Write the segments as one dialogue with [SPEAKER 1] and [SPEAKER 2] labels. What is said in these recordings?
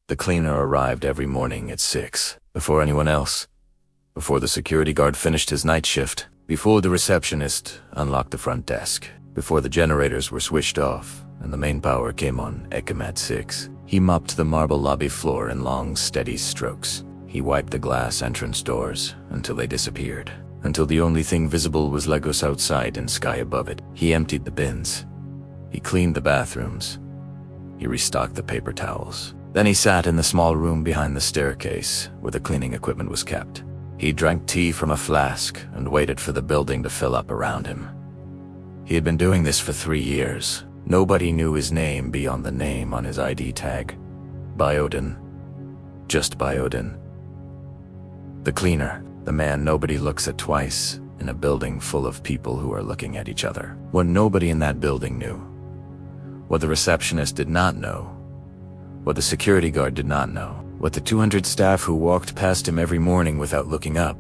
[SPEAKER 1] The cleaner arrived every morning at 6, before anyone else. Before the security guard finished his night shift, before the receptionist unlocked the front desk, before the generators were switched off and the main power came on at 6. He mopped the marble lobby floor in long, steady strokes. He wiped the glass entrance doors until they disappeared, until the only thing visible was Lagos outside and sky above it. He emptied the bins. He cleaned the bathrooms. He restocked the paper towels. Then he sat in the small room behind the staircase where the cleaning equipment was kept. He drank tea from a flask and waited for the building to fill up around him. He had been doing this for 3 years. Nobody knew his name beyond the name on his ID tag. Biodin. Just Biodin. The cleaner, the man nobody looks at twice in a building full of people who are looking at each other. What nobody in that building knew. What the receptionist did not know. What the security guard did not know. What the 200 staff who walked past him every morning without looking up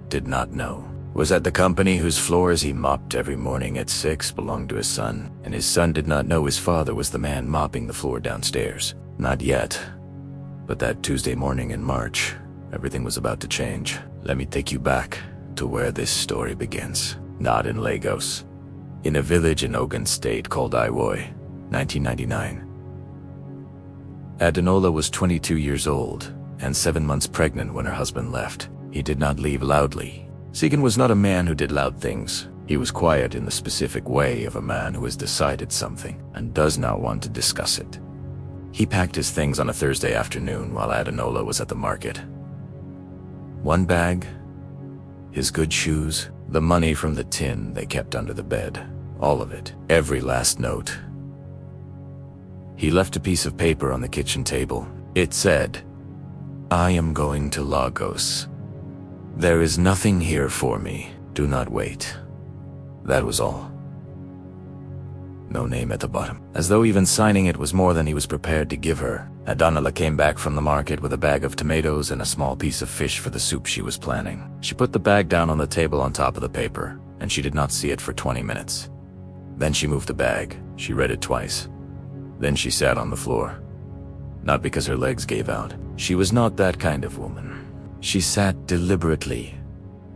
[SPEAKER 1] did not know was that the company whose floors he mopped every morning at 6 belonged to his son, and his son did not know his father was the man mopping the floor downstairs. Not yet. But that Tuesday morning in March, everything was about to change. Let me take you back to where this story begins. Not in Lagos. In a village in Ogun State called Hauwa, 1999. Ademola was 22 years old and 7 months pregnant when her husband left. He did not leave loudly. Sigan was not a man who did loud things. He was quiet in the specific way of a man who has decided something and does not want to discuss it. He packed his things on a Thursday afternoon while Ademola was at the market. One bag, his good shoes, the money from the tin they kept under the bed, all of it, every last note. He left a piece of paper on the kitchen table. It said, "I am going to Lagos. There is nothing here for me. Do not wait." That was all. No name at the bottom. As though even signing it was more than he was prepared to give her, Ademola came back from the market with a bag of tomatoes and a small piece of fish for the soup she was planning. She put the bag down on the table on top of the paper, and she did not see it for 20 minutes. Then she moved the bag. She read it twice. Then she sat on the floor. Not because her legs gave out. She was not that kind of woman. She sat deliberately,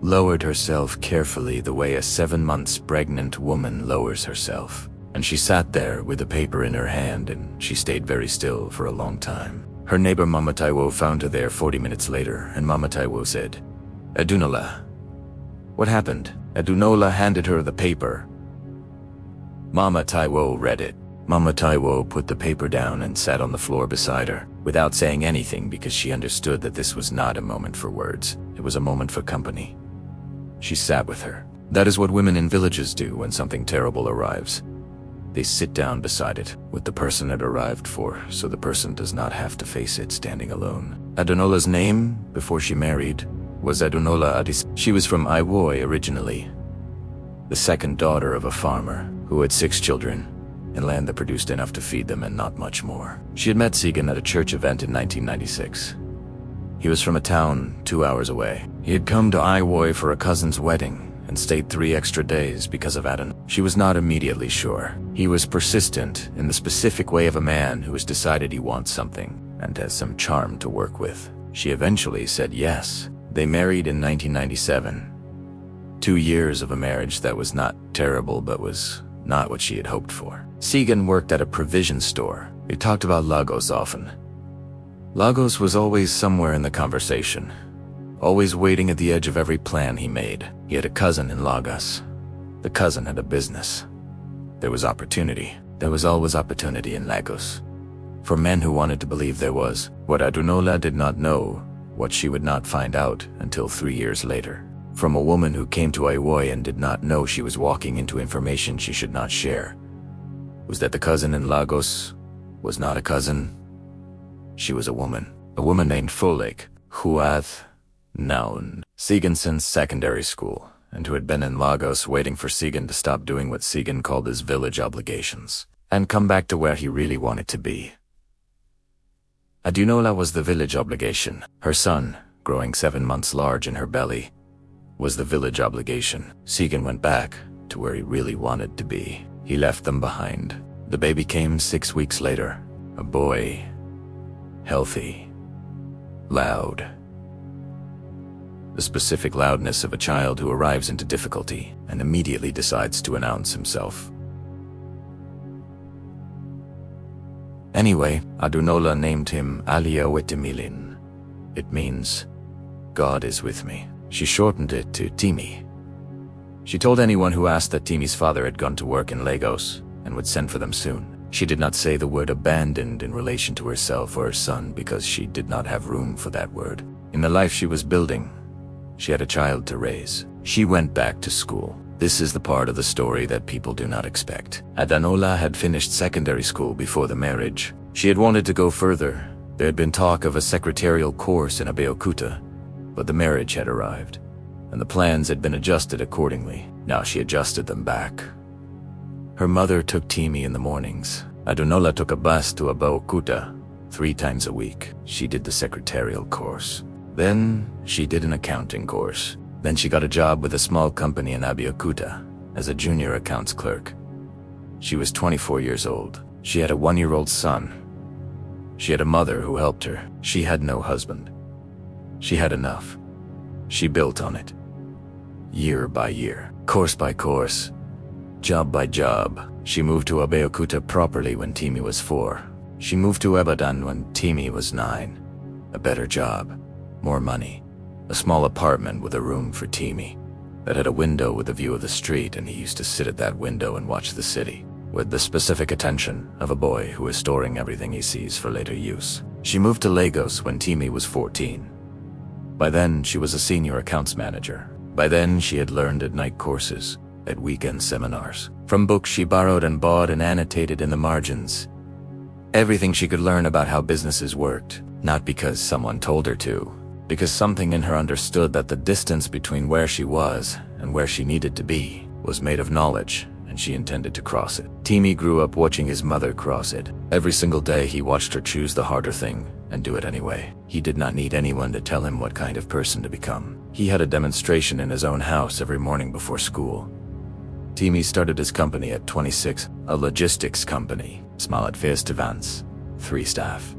[SPEAKER 1] lowered herself carefully the way a 7 months pregnant woman lowers herself. And she sat there with the paper in her hand, and she stayed very still for a long time. Her neighbor Mama Taiwo found her there 40 minutes later, and Mama Taiwo said, "Ademola." "What happened?" Ademola handed her the paper. Mama Taiwo read it. Mama Taiwo put the paper down and sat on the floor beside her, without saying anything because she understood that this was not a moment for words. It was a moment for company. She sat with her. That is what women in villages do when something terrible arrives. They sit down beside it, with the person it arrived for, so the person does not have to face it standing alone. Adenola's name, before she married, was Ademola Adis. She was from Hauwa originally, the second daughter of a farmer who had 6 children, and land that produced enough to feed them and not much more. She had met Sigan at a church event in 1996. He was from a town 2 hours away. He had come to Hauwa for a cousin's wedding and stayed 3 extra days because of Aden. She was not immediately sure. He was persistent in the specific way of a man who has decided he wants something and has some charm to work with. She eventually said yes. They married in 1997. 2 years of a marriage that was not terrible but was not what she had hoped for. Sigan worked at a provision store. We talked about Lagos often. Lagos was always somewhere in the conversation, always waiting at the edge of every plan he made. He had a cousin in Lagos. The cousin had a business. There was opportunity. There was always opportunity in Lagos. For men who wanted to believe there was. What Ademola did not know, what she would not find out until 3 years later. From a woman who came to Hauwa and did not know she was walking into information she should not share, was that the cousin in Lagos was not a cousin. She was a woman named Folake, who had known Sigan since secondary school, and who had been in Lagos waiting for Sigan to stop doing what Sigan called his village obligations, and come back to where he really wanted to be. Ademola was the village obligation. Her son, growing 7 months large in her belly, was the village obligation. Sigan went back to where he really wanted to be. He left them behind. The baby came 6 weeks later, a boy. healthy, loud. The specific loudness of a child who arrives into difficulty and immediately decides to announce himself. Anyway, Adunola named him Alia Wetimilin. It means, God is with me. She shortened it to Timi. She told anyone who asked that Timi's father had gone to work in Lagos and would send for them soon. She did not say the word abandoned in relation to herself or her son because she did not have room for that word. In the life she was building, she had a child to raise. She went back to school. This is the part of the story that people do not expect. Adunola had finished secondary school before the marriage. She had wanted to go further. There had been talk of a secretarial course in Abeokuta, but the marriage had arrived, and the plans had been adjusted accordingly. Now she adjusted them back. Her mother took Timi in the mornings. Adunola took a bus to Abeokuta 3 times a week. She did the secretarial course. Then she did an accounting course. Then she got a job with a small company in Abeokuta as a junior accounts clerk. She was 24 years old. She had a 1-year-old son. She had a mother who helped her. She had no husband. She had enough. She built on it. Year by year, course by course, job by job. She moved to Abeokuta properly when Timi was 4. She moved to Ibadan when Timi was 9. A better job, more money, a small apartment with a room for Timi that had a window with a view of the street, and he used to sit at that window and watch the city, with the specific attention of a boy who is storing everything he sees for later use. She moved to Lagos when Timi was 14. By then, she was a senior accounts manager. By then, she had learned at night courses, at weekend seminars, from books she borrowed and bought and annotated in the margins. Everything she could learn about how businesses worked, not because someone told her to, because something in her understood that the distance between where she was and where she needed to be was made of knowledge, and she intended to cross it. Timi grew up watching his mother cross it. Every single day he watched her choose the harder thing and do it anyway. He did not need anyone to tell him what kind of person to become. He had a demonstration in his own house every morning before school. Timi started his company at 26, a logistics company, small advertisement, 3 staff,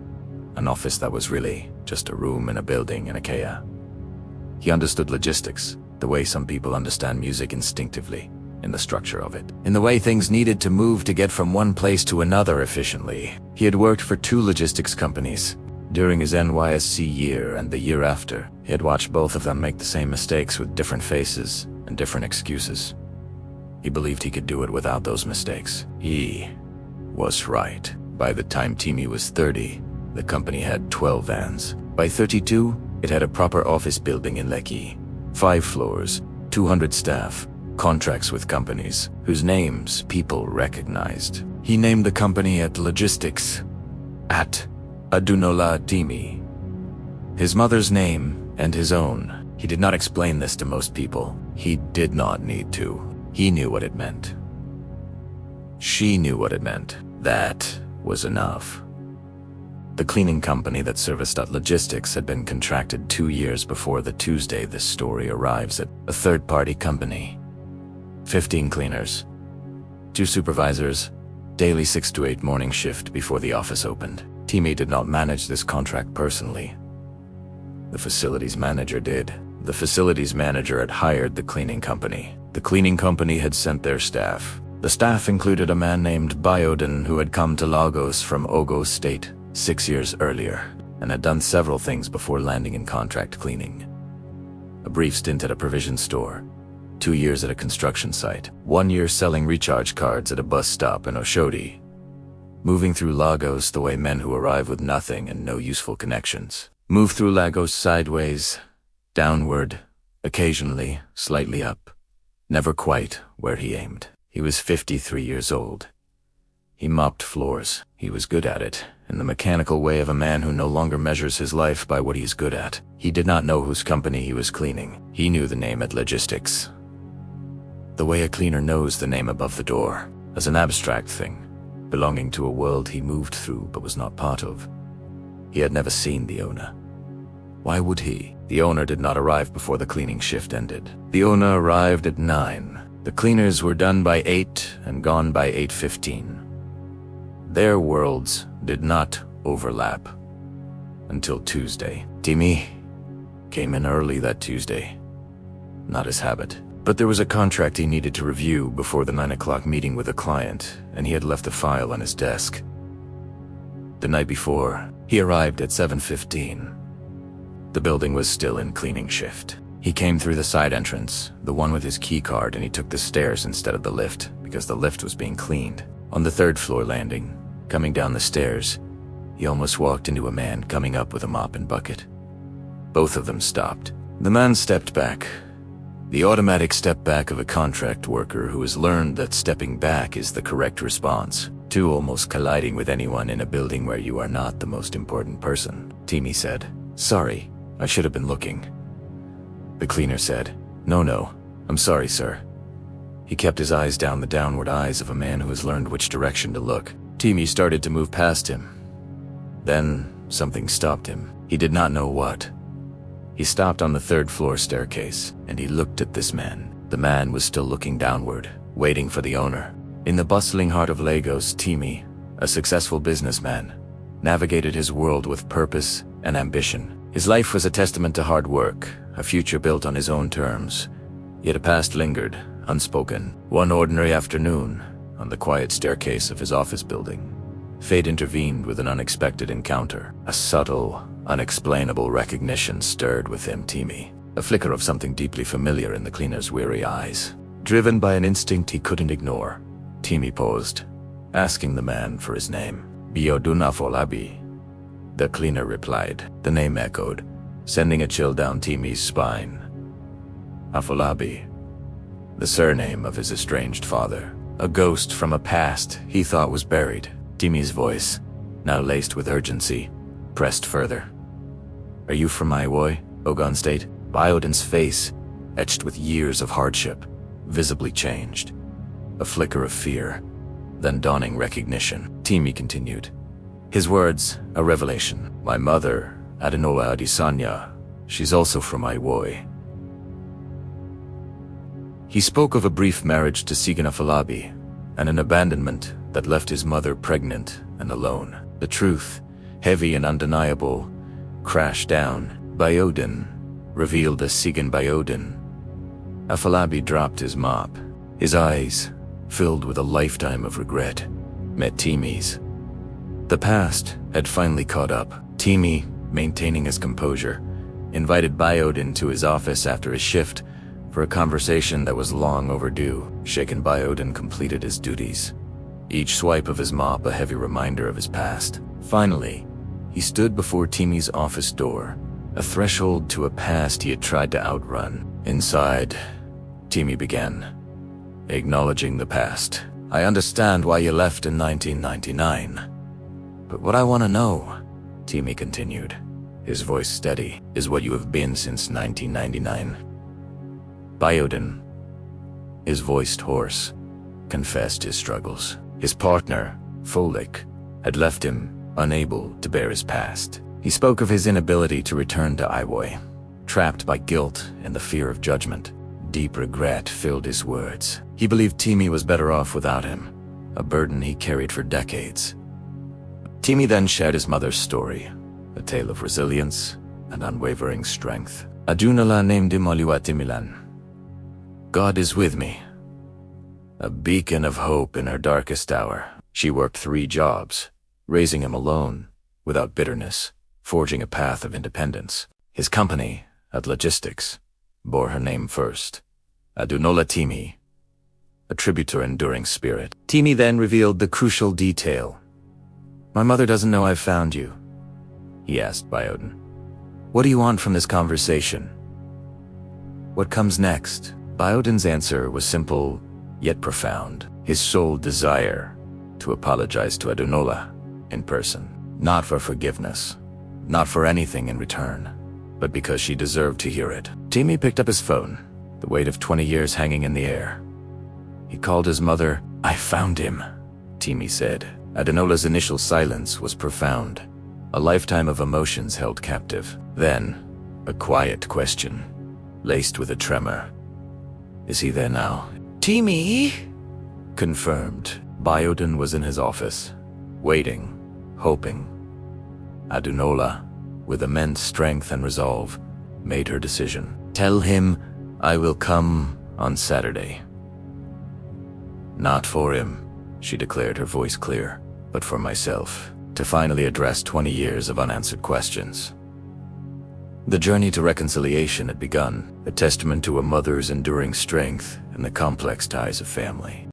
[SPEAKER 1] an office that was really just a room in a building in Ikea. He understood logistics, the way some people understand music instinctively, in the structure of it, in the way things needed to move to get from one place to another efficiently. He had worked for 2 logistics companies. During his NYSC year and the year after, he had watched both of them make the same mistakes with different faces and different excuses. He believed he could do it without those mistakes. He was right. By the time Timi was 30, the company had 12 vans. By 32, it had a proper office building in Lekki, 5 floors, 200 staff, contracts with companies whose names people recognized. He named the company at Logistics, at Adunola Timi. His mother's name and his own. He did not explain this to most people. He did not need to. He knew what it meant. She knew what it meant. That was enough. The cleaning company that serviced Logistics had been contracted 2 years before the Tuesday this story arrives at a third-party company. 15 cleaners, 2 supervisors, daily 6 to 8 morning shift before the office opened. Timi did not manage this contract personally. The facilities manager did. The facilities manager had hired the cleaning company. The cleaning company had sent their staff. The staff included a man named Bioden who had come to Lagos from Ogo State 6 years earlier and had done several things before landing in contract cleaning. A brief stint at a provision store, 2 years at a construction site, 1 year selling recharge cards at a bus stop in Oshodi, moving through Lagos the way men who arrive with nothing and no useful connections move through Lagos sideways, downward, occasionally slightly up, never quite where he aimed. He was 53 years old. He mopped floors. He was good at it, in the mechanical way of a man who no longer measures his life by what he's good at. He did not know whose company he was cleaning. He knew the name at Logistics, the way a cleaner knows the name above the door, as an abstract thing, belonging to a world he moved through but was not part of. He had never seen the owner. Why would he? The owner did not arrive before the cleaning shift ended. The owner arrived at 9. The cleaners were done by 8 and gone by 8:15. Their worlds did not overlap. until Tuesday. Timmy came in early that Tuesday. Not his habit. But there was a contract he needed to review before the 9 o'clock meeting with a client, and he had left the file on his desk. The night before, he arrived at 7:15. The building was still in cleaning shift. He came through the side entrance, the one with his key card, and he took the stairs instead of the lift, because the lift was being cleaned. On the 3rd floor landing, coming down the stairs, he almost walked into a man coming up with a mop and bucket. Both of them stopped. The man stepped back. The automatic step back of a contract worker who has learned that stepping back is the correct response to almost colliding with anyone in a building where you are not the most important person. Timmy said, "Sorry, I should have been looking." The cleaner said, No, I'm sorry, sir." He kept his eyes down the downward eyes of a man who has learned which direction to look. Timmy started to move past him. Then something stopped him. He did not know what. He stopped on the 3rd floor staircase, and he looked at this man. The man was still looking downward, waiting for the owner. In the bustling heart of Lagos, Timmy, a successful businessman, navigated his world with purpose and ambition. His life was a testament to hard work, a future built on his own terms. Yet a past lingered, unspoken. One ordinary afternoon, on the quiet staircase of his office building, fate intervened with an unexpected encounter. A subtle, unexplainable recognition stirred within Timmy, a flicker of something deeply familiar in the cleaner's weary eyes. Driven by an instinct he couldn't ignore, Timmy paused, asking the man for his name. "Biodun Afolabi," the cleaner replied. The name echoed, sending a chill down Timmy's spine. Afolabi, the surname of his estranged father, a ghost from a past he thought was buried. Timmy's voice, now laced with urgency, pressed further. "Are you from Hauwa, Ogun State?" Biodun's face, etched with years of hardship, visibly changed. A flicker of fear, then dawning recognition. Timmy continued, his words a revelation. "My mother, Adenola Adesanya, she's also from Hauwa." He spoke of a brief marriage to Sigan Afolabi, and an abandonment that left his mother pregnant and alone. The truth, heavy and undeniable, crashed down. Biodun, revealed as Sigan Biodun. Afolabi dropped his mop. His eyes, filled with a lifetime of regret, met Timmy's. The past had finally caught up. Timmy, maintaining his composure, invited Biodun to his office after his shift for a conversation that was long overdue. Shaken, Biodun completed his duties, each swipe of his mop a heavy reminder of his past. Finally, he stood before Timmy's office door, a threshold to a past he had tried to outrun. Inside, Timmy began, acknowledging the past. "I understand why you left in 1999. But what I want to know," Timmy continued, his voice steady, "is what you have been since 1999. Biodun, his voice hoarse, confessed his struggles. His partner, Folik, had left him, unable to bear his past. He spoke of his inability to return to Hauwa, trapped by guilt and the fear of judgment. Deep regret filled his words. He believed Timmy was better off without him, a burden he carried for decades. Timmy then shared his mother's story, a tale of resilience and unwavering strength. "Adunala named Imoliwatimilan. God is with me. A beacon of hope in her darkest hour. She worked 3 jobs, raising him alone, without bitterness, forging a path of independence. His company, at Logistics, bore her name first. Adunola Timmy, a tribute to her enduring spirit." Timmy then revealed the crucial detail. "My mother doesn't know I've found you," he asked Biodun. "What do you want from this conversation? What comes next?" Biodun's answer was simple, yet profound. His sole desire to apologize to Adunola in person, not for forgiveness, not for anything in return, but because she deserved to hear it. Timmy picked up his phone, the weight of 20 years hanging in the air. He called his mother. "I found him," Timmy said. Adunola's initial silence was profound, a lifetime of emotions held captive. Then, a quiet question, laced with a tremor. "Is he there now?" "Timmy?" Confirmed. Biodun was in his office, waiting, hoping. "Adunola," with immense strength and resolve, made her decision. "Tell him I will come on Saturday." "Not for him," she declared, her voice clear, "but for myself, to finally address 20 years of unanswered questions." The journey to reconciliation had begun, a testament to a mother's enduring strength and the complex ties of family.